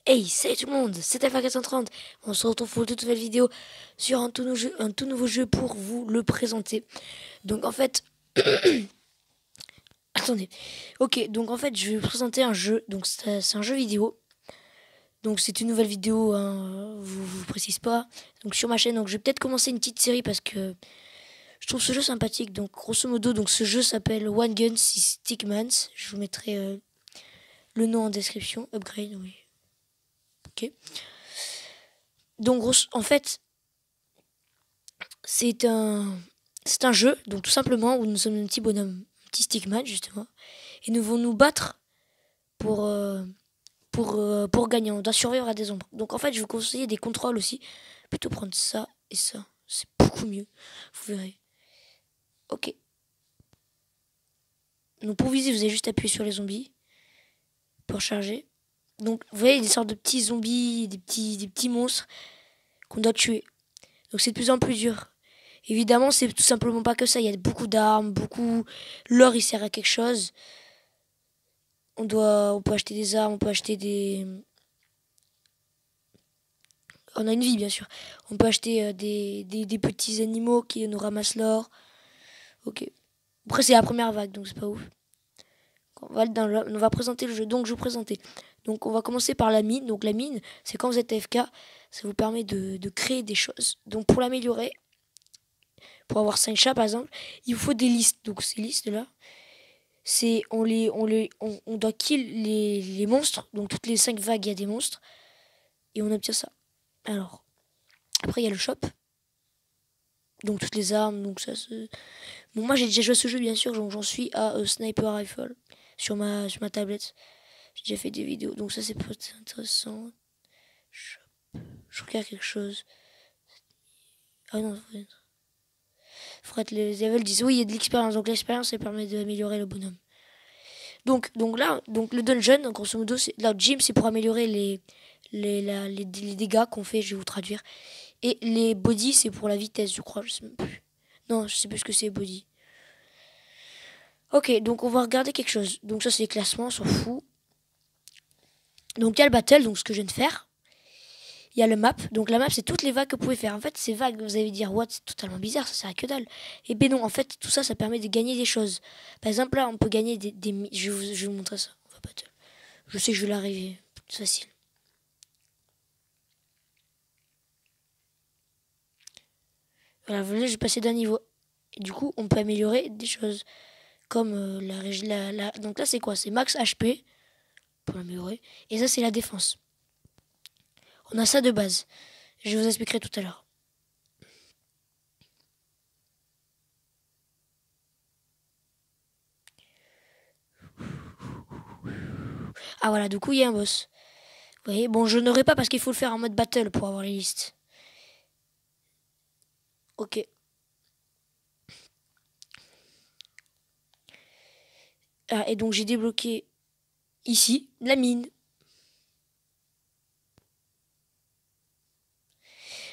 Hey, salut tout le monde, c'est Alpha430. On se retrouve pour une toute nouvelle vidéo sur un tout nouveau jeu pour vous le présenter. Donc en fait, attendez. Ok, donc en fait, je vais vous présenter un jeu. Donc c'est un jeu vidéo. Donc c'est une nouvelle vidéo, hein, vous précise pas. Donc sur ma chaîne, donc je vais peut-être commencer une petite série parce que je trouve ce jeu sympathique. Donc grosso modo, donc ce jeu s'appelle One Gun Six Stickmans. Je vous mettrai le nom en description. Upgrade, oui. Ok. Donc en fait, C'est un, c'est un jeu, donc tout simplement, où nous sommes un petit bonhomme, un petit stickman, justement. Et nous devons nous battre pour, pour gagner. On doit survivre à des ombres. Donc en fait, je vous conseille des contrôles aussi. Plutôt prendre ça et ça. C'est beaucoup mieux. Vous verrez. Ok. Donc pour viser, vous avez juste appuyé sur les zombies. Pour charger. Donc vous voyez des sortes de petits zombies, des petits monstres qu'on doit tuer. Donc c'est de plus en plus dur. Évidemment, c'est tout simplement pas que ça. Il y a beaucoup d'armes, beaucoup. L'or, il sert à quelque chose. On peut acheter des armes, on peut acheter des. On a une vie, bien sûr. On peut acheter des petits animaux qui nous ramassent l'or. Ok. Après, c'est la première vague, donc c'est pas ouf. On va présenter le jeu. Donc, je vais vous présenter. Donc, on va commencer par la mine. Donc, la mine, c'est quand vous êtes AFK, ça vous permet de créer des choses. Donc, pour l'améliorer, pour avoir 5 chats, par exemple, il vous faut des listes. Donc, ces listes-là, c'est on doit kill les monstres. Donc, toutes les 5 vagues, il y a des monstres. Et on obtient ça. Alors, après, il y a le shop. Donc, toutes les armes. Donc, ça, c'est. Bon, moi, j'ai déjà joué à ce jeu, bien sûr. Donc, j'en suis à Sniper Rifle sur ma tablette. J'ai déjà fait des vidéos. Donc, ça, c'est peut-être intéressant. Shop. Je regarde quelque chose. Ah non, Fred, les levels disent oui, il y a de l'expérience. Donc, l'expérience, elle permet d'améliorer le bonhomme. Donc là, donc le dungeon, donc, grosso modo, là, gym, c'est pour améliorer les dégâts qu'on fait. Je vais vous traduire. Et les body, c'est pour la vitesse, je crois. Je sais même plus. Non, je sais plus ce que c'est body. Ok, donc on va regarder quelque chose. Donc ça, c'est les classements, on s'en fout. Donc il y a le battle, donc ce que je viens de faire. Il y a le map. Donc la map, c'est toutes les vagues que vous pouvez faire. En fait, ces vagues, vous allez dire, what, c'est totalement bizarre, ça sert à que dalle. Et ben non, en fait, tout ça, ça permet de gagner des choses. Par exemple, là, on peut gagner je vais vous montrer ça. On va battle. Je sais que je vais l'arriver. C'est facile. Voilà, vous voyez, j'ai passé d'un niveau. Et du coup, on peut améliorer des choses. Comme donc là, c'est quoi? C'est max HP pour l'améliorer. Et ça, c'est la défense. On a ça de base. Je vous expliquerai tout à l'heure. Ah voilà, du coup, il y a un boss. Vous voyez, bon, je n'aurai pas parce qu'il faut le faire en mode battle pour avoir les listes. Ok. Ah, et donc, j'ai débloqué ici la mine.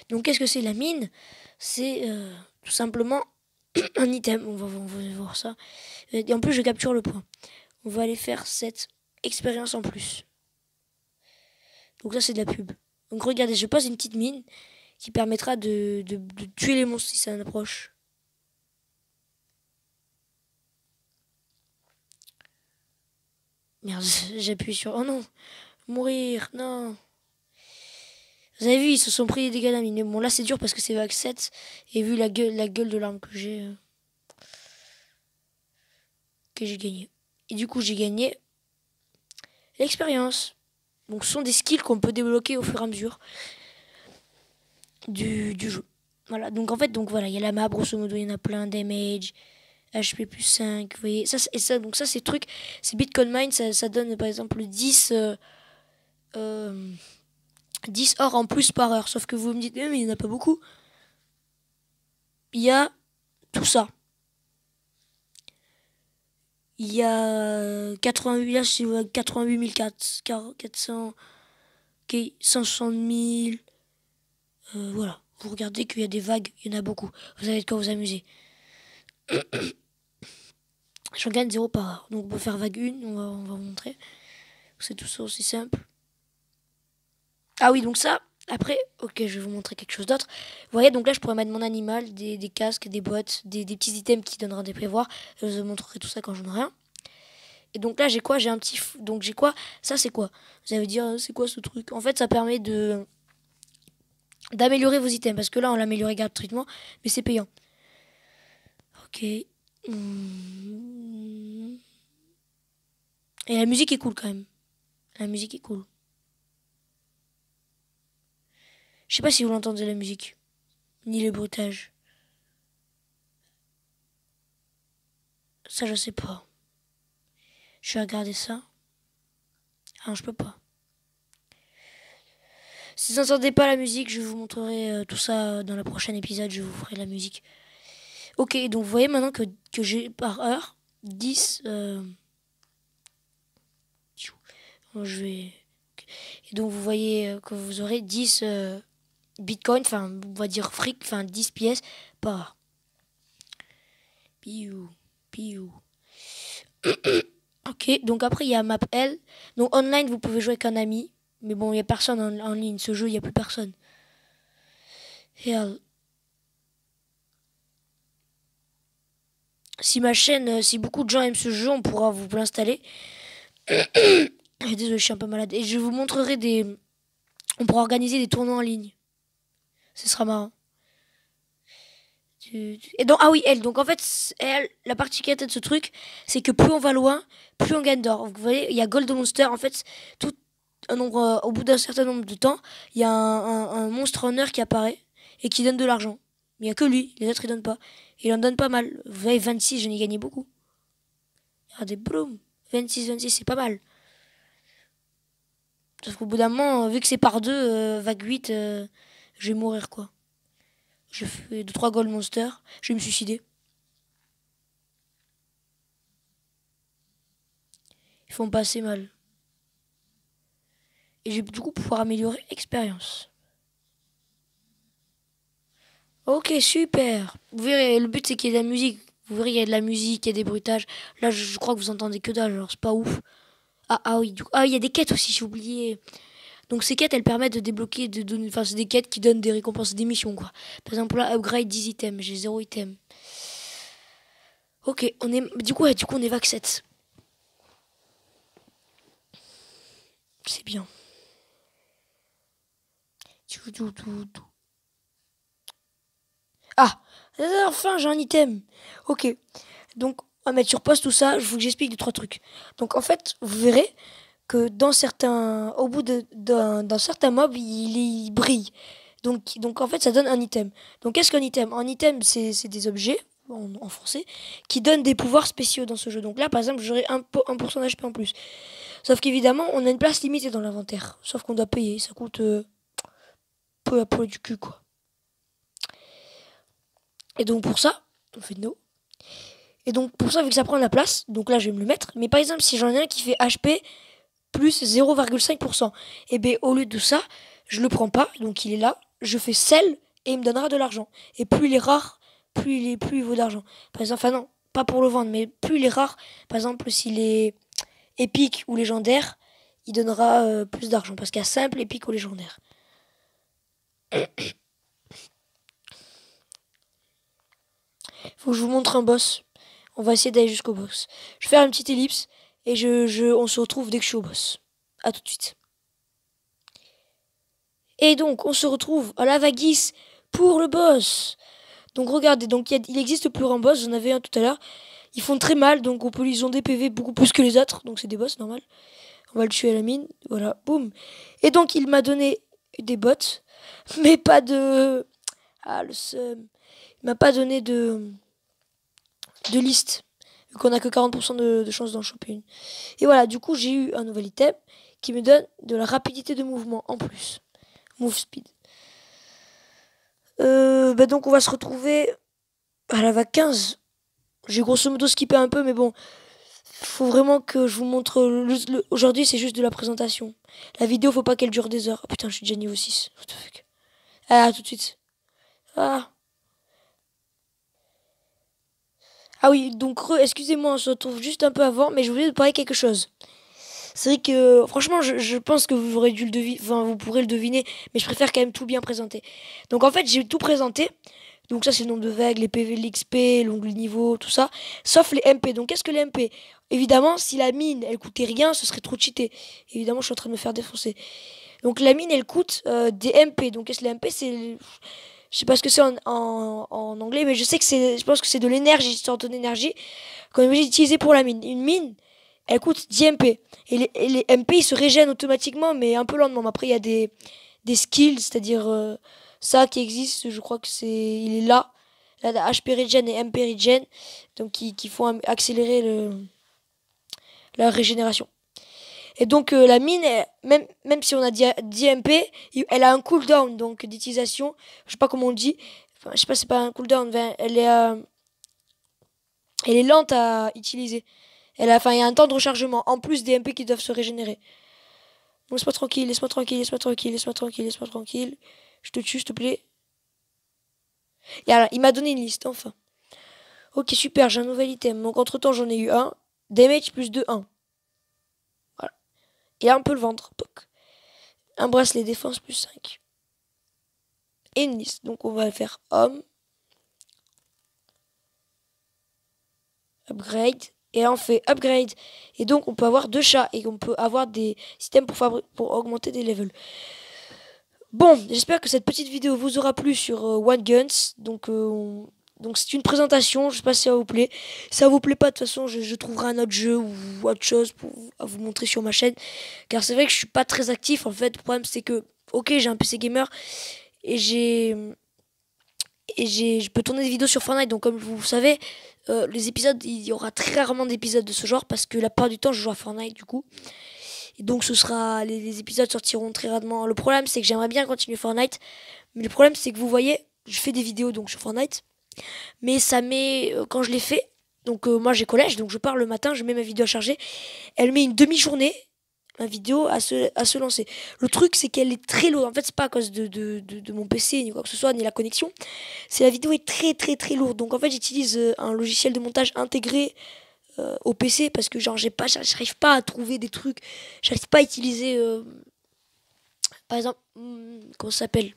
Donc, qu'est-ce que c'est la mine? C'est tout simplement un item. On va voir ça. Et en plus, je capture le point. On va aller faire cette expérience en plus. Donc, ça, c'est de la pub. Donc, regardez, je pose une petite mine qui permettra de tuer les monstres si ça en approche. Merde, j'appuie sur. Oh non! Mourir, non! Vous avez vu, ils se sont pris des dégâts d'un. Bon, là, c'est dur parce que c'est vague 7. Et vu la gueule de l'arme que j'ai gagné. Et du coup, j'ai gagné l'expérience. Donc, ce sont des skills qu'on peut débloquer au fur et à mesure du jeu. Voilà, donc en fait, donc voilà, il y a la map, grosso modo, il y en a plein, damage, HP plus 5, vous voyez. Donc ça, ces trucs, c'est Bitcoin Mine, ça donne par exemple 10 or en plus par heure. Sauf que vous me dites, mais il n'y en a pas beaucoup. Il y a tout ça. Il y a 88, là, c'est 88 400, ok, 160 000. Voilà. Vous regardez qu'il y a des vagues, il y en a beaucoup. Vous avez de quoi vous amuser. J'en gagne 0 par heure. Donc on peut faire vague 1, on va vous montrer. C'est tout ça aussi simple. Ah oui, donc ça, après, ok, je vais vous montrer quelque chose d'autre. Vous voyez, donc là, je pourrais mettre mon animal, des casques, des bottes, des petits items qui donneraient des prévoirs. Je vous montrerai tout ça quand j'en aurai un. Et donc là, j'ai quoi? J'ai un petit... Donc j'ai quoi? Ça, c'est quoi? Vous allez me dire, c'est quoi ce truc? En fait, ça permet de d'améliorer vos items. Parce que là, on l'améliore gratuitement, mais c'est payant. Ok. Et la musique est cool quand même. La musique est cool. Je sais pas si vous l'entendez la musique. Ni les bruitages. Ça, je sais pas. Je vais regarder ça. Ah non, je peux pas. Si vous n'entendez pas la musique, je vous montrerai tout ça dans le prochain épisode. Je vous ferai la musique. Ok, donc vous voyez maintenant que j'ai par heure 10... je vais... Et donc vous voyez que vous aurez 10 bitcoins, enfin on va dire fric, enfin 10 pièces par heure. Piou, piou. Ok, donc après il y a map L. Donc online vous pouvez jouer avec un ami. Mais bon, il n'y a personne en ligne. Ce jeu, il n'y a plus personne. Hell. Si beaucoup de gens aiment ce jeu, on pourra vous l'installer. Désolé, je suis un peu malade. Et je vous montrerai des... On pourra organiser des tournois en ligne. Ce sera marrant. Et donc, ah oui, elle. Donc en fait, elle, la particularité de ce truc, c'est que plus on va loin, plus on gagne d'or. Vous voyez, il y a Gold Monster. En fait, tout un nombre, au bout d'un certain nombre de temps, il y a un monstre en heure qui apparaît et qui donne de l'argent. Mais il n'y a que lui. Les autres, ils donnent pas. Il en donne pas mal. Vous voyez, 26, j'en ai gagné beaucoup. Regardez, boum. 26, c'est pas mal. Sauf qu'au bout d'un moment, vu que c'est par deux, vague 8, je vais mourir, quoi. Je fais 2-3 Gold Monster. Je vais me suicider. Ils font pas assez mal. Et je vais du coup pouvoir améliorer l'expérience. Ok, super. Vous verrez, le but c'est qu'il y ait de la musique. Vous verrez, il y a de la musique, il y a des bruitages. Là, je crois que vous entendez que dalle, alors c'est pas ouf. Ah oui, du coup, il y a des quêtes aussi, j'ai oublié. Donc ces quêtes, elles permettent de débloquer, de donner, enfin c'est des quêtes qui donnent des récompenses, des missions quoi. Par exemple là, upgrade 10 items, j'ai 0 item. Ok, on est, du coup on est vac 7. C'est bien. Ah, enfin j'ai un item. Ok, donc on va mettre sur pause tout ça. Je vous explique 2-3 trucs. Donc en fait, vous verrez que dans certains, au bout d'un certain mob, il brille. Donc en fait, ça donne un item. Donc qu'est-ce qu'un item? Un item, c'est des objets, en français, qui donnent des pouvoirs spéciaux dans ce jeu. Donc là, par exemple, j'aurai 1% d'HP en plus. Sauf qu'évidemment, on a une place limitée dans l'inventaire. Sauf qu'on doit payer. Ça coûte peu à peu du cul, quoi. Et donc pour ça, on fait no. Et donc pour ça, vu que ça prend de la place, donc là, je vais me le mettre. Mais par exemple, si j'en ai un qui fait HP plus 0,5%. Et bien au lieu de ça, je le prends pas, donc il est là, je fais sell et il me donnera de l'argent. Et plus il est rare, plus il vaut d'argent. Par exemple, enfin non, pas pour le vendre, mais plus il est rare, par exemple s'il est épique ou légendaire, il donnera plus d'argent. Parce qu'il y a simple, épique ou légendaire. Faut que je vous montre un boss. On va essayer d'aller jusqu'au boss. Je vais faire une petite ellipse et on se retrouve dès que je suis au boss. A tout de suite. Et donc, on se retrouve à la Vaguis pour le boss. Donc, regardez, donc il existe plusieurs boss. J'en avais un tout à l'heure. Ils font très mal, donc ils ont des PV beaucoup plus que les autres. Donc, c'est des boss, normal. On va le tuer à la mine. Voilà, boum. Et donc, il m'a donné des bottes, mais pas de... Ah, le seum. Il m'a pas donné de liste. Vu qu'on a que 40% de chance d'en choper une. Et voilà, du coup, j'ai eu un nouvel item qui me donne de la rapidité de mouvement en plus. Move speed. Donc on va se retrouver à la vague 15. J'ai grosso modo skippé un peu, mais bon, faut vraiment que je vous montre. Aujourd'hui, c'est juste de la présentation. La vidéo, faut pas qu'elle dure des heures. Oh putain, je suis déjà niveau 6. What the fuck. Ah, tout de suite. Ah. Ah oui, donc excusez-moi, on se retrouve juste un peu avant, mais je voulais vous parler quelque chose. C'est vrai que franchement, je pense que vous aurez dû le deviner, enfin vous pourrez le deviner, mais je préfère quand même tout bien présenter. Donc en fait, j'ai tout présenté. Donc ça, c'est le nombre de vagues, les PV, l'XP, l'onglet niveau, tout ça, sauf les MP. Donc qu'est-ce que les MP? Évidemment, si la mine, elle coûtait rien, ce serait trop cheaté. Évidemment, je suis en train de me faire défoncer. Donc la mine, elle coûte des MP. Donc qu'est-ce que les MP? Je sais pas ce que c'est en anglais, mais je sais que je pense que c'est de l'énergie, c'est en énergie, qu'on est obligé d'utiliser pour la mine. Une mine, elle coûte 10 MP. Et les MP, ils se régènent automatiquement, mais un peu lentement. Mais après, il y a des skills, c'est-à-dire ça qui existe, je crois que il est là. Là, HP Regen et MP Regen, donc qui font accélérer la régénération. Et donc la mine, même si on a 10 MP, elle a un cooldown donc d'utilisation. Je sais pas comment on dit. Enfin, je sais pas, c'est pas un cooldown. Elle est lente à utiliser. Enfin, il y a un temps de rechargement en plus des MP qui doivent se régénérer. Donc laisse-moi tranquille, laisse-moi tranquille, laisse-moi tranquille, laisse-moi tranquille, laisse-moi tranquille. Je te tue, s'il te plaît. Et alors, il m'a donné une liste, enfin. Ok, super, j'ai un nouvel item. Donc entre temps, j'en ai eu un. Damage plus de 1. Voilà. Et là, on peut le vendre. Toc. Un bracelet défense plus 5. Et une liste. Donc on va faire homme. Upgrade. Et là on fait upgrade. Et donc on peut avoir 2 chats. Et on peut avoir des systèmes pour augmenter des levels. Bon, j'espère que cette petite vidéo vous aura plu sur One Guns. Donc c'est une présentation, je sais pas si ça vous plaît. Si ça vous plaît pas, de toute façon, je trouverai un autre jeu ou autre chose à vous montrer sur ma chaîne. Car c'est vrai que je suis pas très actif en fait. Le problème c'est que, ok, j'ai un PC gamer et je peux tourner des vidéos sur Fortnite. Donc comme vous savez, les épisodes, il y aura très rarement d'épisodes de ce genre parce que la plupart du temps je joue à Fortnite du coup. Et donc les épisodes sortiront très rarement. Le problème c'est que j'aimerais bien continuer Fortnite. Mais le problème c'est que vous voyez, je fais des vidéos donc sur Fortnite. Mais ça met, quand je l'ai fait, donc moi j'ai collège, donc je pars le matin, je mets ma vidéo à charger. Elle met une demi-journée, ma vidéo, à se lancer. Le truc c'est qu'elle est très lourde. En fait c'est pas à cause de mon PC ni quoi que ce soit, ni la connexion. C'est la vidéo est très très très lourde. Donc en fait j'utilise un logiciel de montage intégré au PC parce que genre j'arrive pas à trouver des trucs. J'arrive pas à utiliser, par exemple, comment ça s'appelle,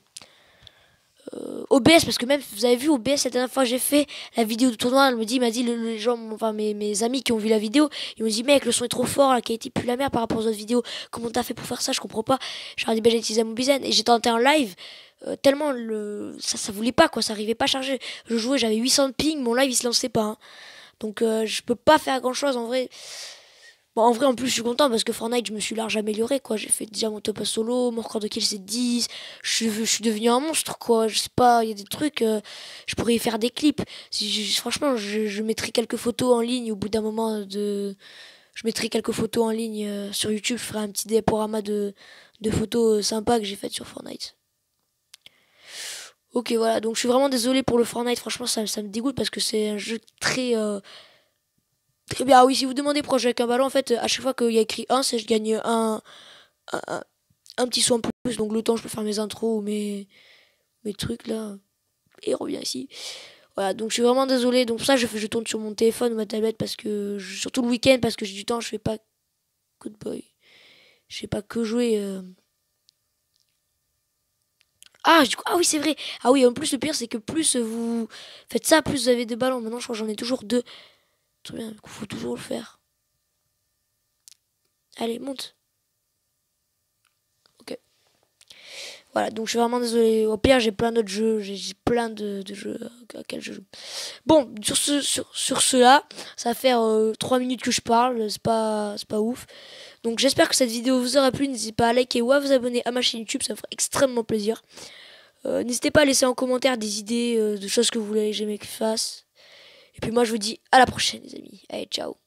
OBS, parce que même vous avez vu OBS la dernière fois que j'ai fait la vidéo de tournoi, il m'a dit les gens, enfin mes amis qui ont vu la vidéo, ils m'ont dit mec le son est trop fort, la qualité pue la merde par rapport aux autres vidéos, comment t'as fait pour faire ça, je comprends pas. J'ai dit j'ai utilisé mon Mobizen et j'ai tenté en live, tellement ça voulait pas quoi, ça arrivait pas à charger. Je jouais, j'avais 800 de ping, mon live il se lançait pas hein. Donc je peux pas faire grand chose en vrai. Bon, en vrai, en plus, je suis content parce que Fortnite, je me suis large amélioré, quoi. J'ai fait déjà mon top à solo, mon record de kill c'est 10. Je suis devenu un monstre, quoi. Je sais pas, il y a des trucs, je pourrais y faire des clips. Franchement, je mettrai quelques photos en ligne au bout d'un moment je mettrai quelques photos en ligne sur YouTube. Je ferai un petit diaporama de photos sympas que j'ai faites sur Fortnite. Ok, voilà. Donc, je suis vraiment désolé pour le Fortnite. Franchement, ça me dégoûte parce que c'est un jeu très, très bien. Ah oui, si vous demandez pourquoi je joue avec un ballon, en fait, à chaque fois qu'il y a écrit 1, c'est je gagne un, un petit soin en plus. Donc le temps, je peux faire mes intros ou mes trucs là. Et revient ici. Voilà, donc je suis vraiment désolé. Donc pour ça, je tourne sur mon téléphone ou ma tablette parce que, surtout le week-end, parce que j'ai du temps, je fais pas good boy. Je fais pas que jouer. Ah, ah oui, c'est vrai. Ah oui, en plus, le pire, c'est que plus vous faites ça, plus vous avez des ballons. Maintenant, je crois que j'en ai toujours 2. Très bien, il faut toujours le faire. Allez, monte. Ok. Voilà, donc je suis vraiment désolé. Au pire, j'ai plein d'autres jeux. J'ai plein de jeux à quels je joue. Bon, sur cela, ça va faire 3 minutes que je parle. C'est pas ouf. Donc j'espère que cette vidéo vous aura plu. N'hésitez pas à liker ou à vous abonner à ma chaîne YouTube. Ça me ferait extrêmement plaisir. N'hésitez pas à laisser en commentaire des idées de choses que vous voulez que j'aime que je fasse. Et puis moi, je vous dis à la prochaine, les amis. Allez, ciao.